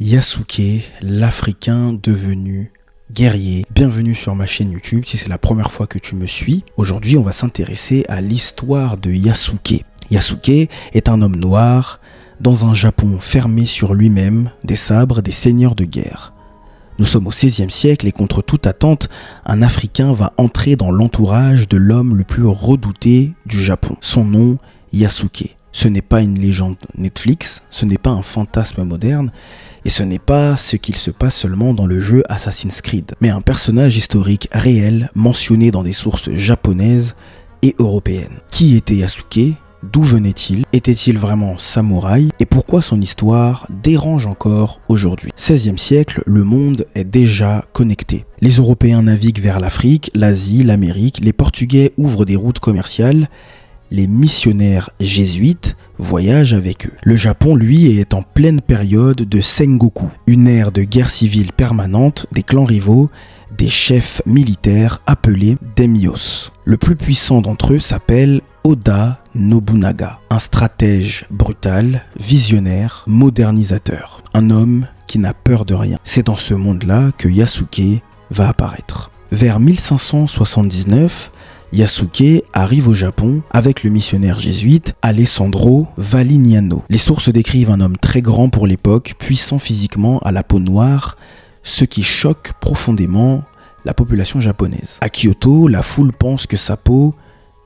Yasuke, l'Africain devenu guerrier. Bienvenue sur ma chaîne YouTube si c'est la première fois que tu me suis. Aujourd'hui, on va s'intéresser à l'histoire de Yasuke. Yasuke est un homme noir dans un Japon fermé sur lui-même, des sabres des seigneurs de guerre. Nous sommes au XVIe siècle et contre toute attente, un Africain va entrer dans l'entourage de l'homme le plus redouté du Japon. Son nom, Yasuke. Ce n'est pas une légende Netflix, ce n'est pas un fantasme moderne, et ce n'est pas ce qu'il se passe seulement dans le jeu Assassin's Creed, mais un personnage historique réel mentionné dans des sources japonaises et européennes. Qui était Yasuke ? D'où venait-il ? Était-il vraiment samouraï ? Et pourquoi son histoire dérange encore aujourd'hui ? 16e siècle, le monde est déjà connecté. Les Européens naviguent vers l'Afrique, l'Asie, l'Amérique, les Portugais ouvrent des routes commerciales, les missionnaires jésuites voyagent avec eux. Le Japon, lui, est en pleine période de Sengoku, une ère de guerre civile permanente, des clans rivaux, des chefs militaires appelés daimyos. Le plus puissant d'entre eux s'appelle Oda Nobunaga, un stratège brutal, visionnaire, modernisateur, un homme qui n'a peur de rien. C'est dans ce monde-là que Yasuke va apparaître. Vers 1579, Yasuke arrive au Japon avec le missionnaire jésuite Alessandro Valignano. Les sources décrivent un homme très grand pour l'époque, puissant physiquement, à la peau noire, ce qui choque profondément la population japonaise. À Kyoto, la foule pense que sa peau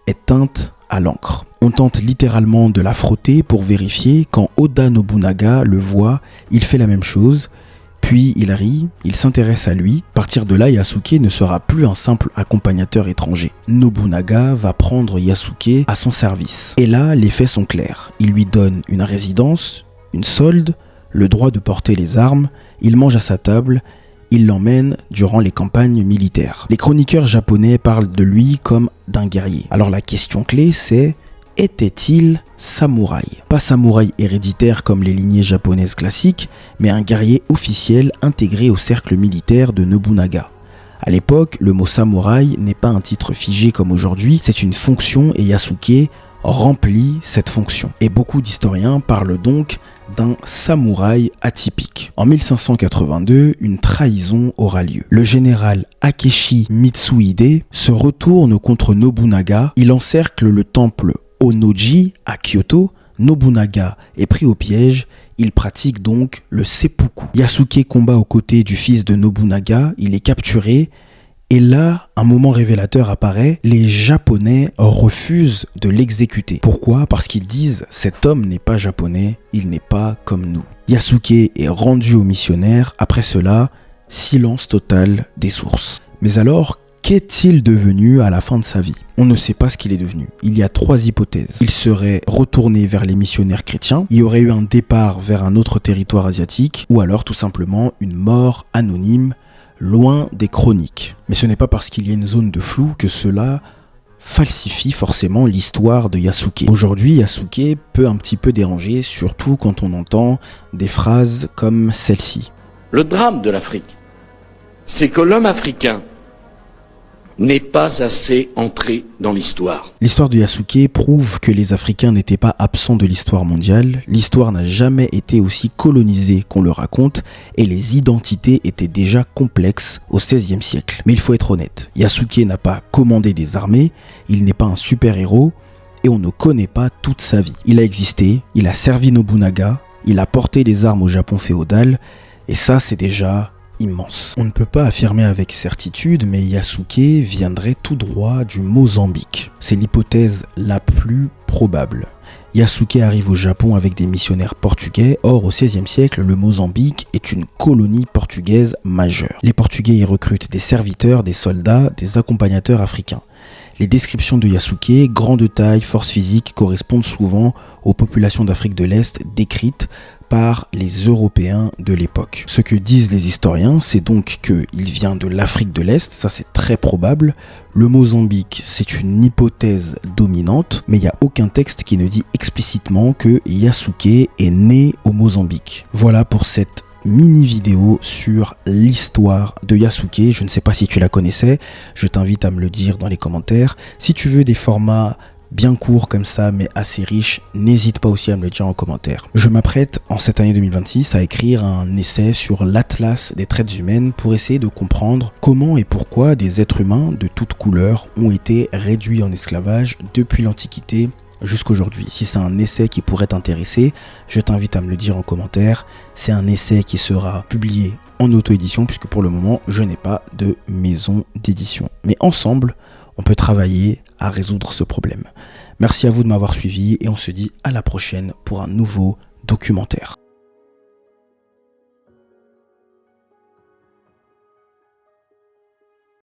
est teinte à l'encre. On tente littéralement de la frotter pour vérifier. Quand Oda Nobunaga le voit, il fait la même chose. Puis il rit, il s'intéresse à lui. À partir de là, Yasuke ne sera plus un simple accompagnateur étranger. Nobunaga va prendre Yasuke à son service. Et là, les faits sont clairs. Il lui donne une résidence, une solde, le droit de porter les armes, il mange à sa table, il l'emmène durant les campagnes militaires. Les chroniqueurs japonais parlent de lui comme d'un guerrier. Alors la question clé c'est: était-il samouraï ? Pas samouraï héréditaire comme les lignées japonaises classiques, mais un guerrier officiel intégré au cercle militaire de Nobunaga. À l'époque, le mot samouraï n'est pas un titre figé comme aujourd'hui, c'est une fonction et Yasuke remplit cette fonction. Et beaucoup d'historiens parlent donc d'un samouraï atypique. En 1582, une trahison aura lieu. Le général Akechi Mitsuhide se retourne contre Nobunaga, il encercle le temple Onnoji à Kyoto. Nobunaga est pris au piège, il pratique donc le seppuku. Yasuke combat aux côtés du fils de Nobunaga, il est capturé. Et là, un moment révélateur apparaît, les Japonais refusent de l'exécuter. Pourquoi ? Parce qu'ils disent « cet homme n'est pas japonais, il n'est pas comme nous ». Yasuke est rendu aux missionnaires, après cela, silence total des sources. Mais alors, qu'est-il devenu à la fin de sa vie ? On ne sait pas ce qu'il est devenu. Il y a 3 hypothèses. Il serait retourné vers les missionnaires chrétiens, il y aurait eu un départ vers un autre territoire asiatique, ou alors tout simplement une mort anonyme, loin des chroniques. Mais ce n'est pas parce qu'il y a une zone de flou que cela falsifie forcément l'histoire de Yasuke. Aujourd'hui, Yasuke peut un petit peu déranger, surtout quand on entend des phrases comme celle-ci. Le drame de l'Afrique, c'est que l'homme africain n'est pas assez entré dans l'histoire. L'histoire de Yasuke prouve que les Africains n'étaient pas absents de l'histoire mondiale, l'histoire n'a jamais été aussi colonisée qu'on le raconte, et les identités étaient déjà complexes au XVIe siècle. Mais il faut être honnête, Yasuke n'a pas commandé des armées, il n'est pas un super-héros, et on ne connaît pas toute sa vie. Il a existé, il a servi Nobunaga, il a porté des armes au Japon féodal, et ça c'est déjà immense. On ne peut pas affirmer avec certitude, mais Yasuke viendrait tout droit du Mozambique. C'est l'hypothèse la plus probable. Yasuke arrive au Japon avec des missionnaires portugais, or au XVIe siècle, le Mozambique est une colonie portugaise majeure. Les Portugais y recrutent des serviteurs, des soldats, des accompagnateurs africains. Les descriptions de Yasuke, grand de taille, force physique, correspondent souvent aux populations d'Afrique de l'Est décrites par les Européens de l'époque. Ce que disent les historiens, c'est donc qu'il vient de l'Afrique de l'Est, ça c'est très probable. Le Mozambique, c'est une hypothèse dominante, mais il n'y a aucun texte qui ne dit explicitement que Yasuke est né au Mozambique. Voilà pour cette mini vidéo sur l'histoire de Yasuke. Je ne sais pas si tu la connaissais, je t'invite à me le dire dans les commentaires. Si tu veux des formats bien court comme ça, mais assez riche, n'hésite pas aussi à me le dire en commentaire. Je m'apprête en cette année 2026 à écrire un essai sur l'Atlas des traites humaines pour essayer de comprendre comment et pourquoi des êtres humains de toutes couleurs ont été réduits en esclavage depuis l'Antiquité jusqu'aujourd'hui. Si c'est un essai qui pourrait t'intéresser, je t'invite à me le dire en commentaire. C'est un essai qui sera publié en auto-édition puisque pour le moment, je n'ai pas de maison d'édition. Mais ensemble, on peut travailler à résoudre ce problème. Merci à vous de m'avoir suivi et on se dit à la prochaine pour un nouveau documentaire.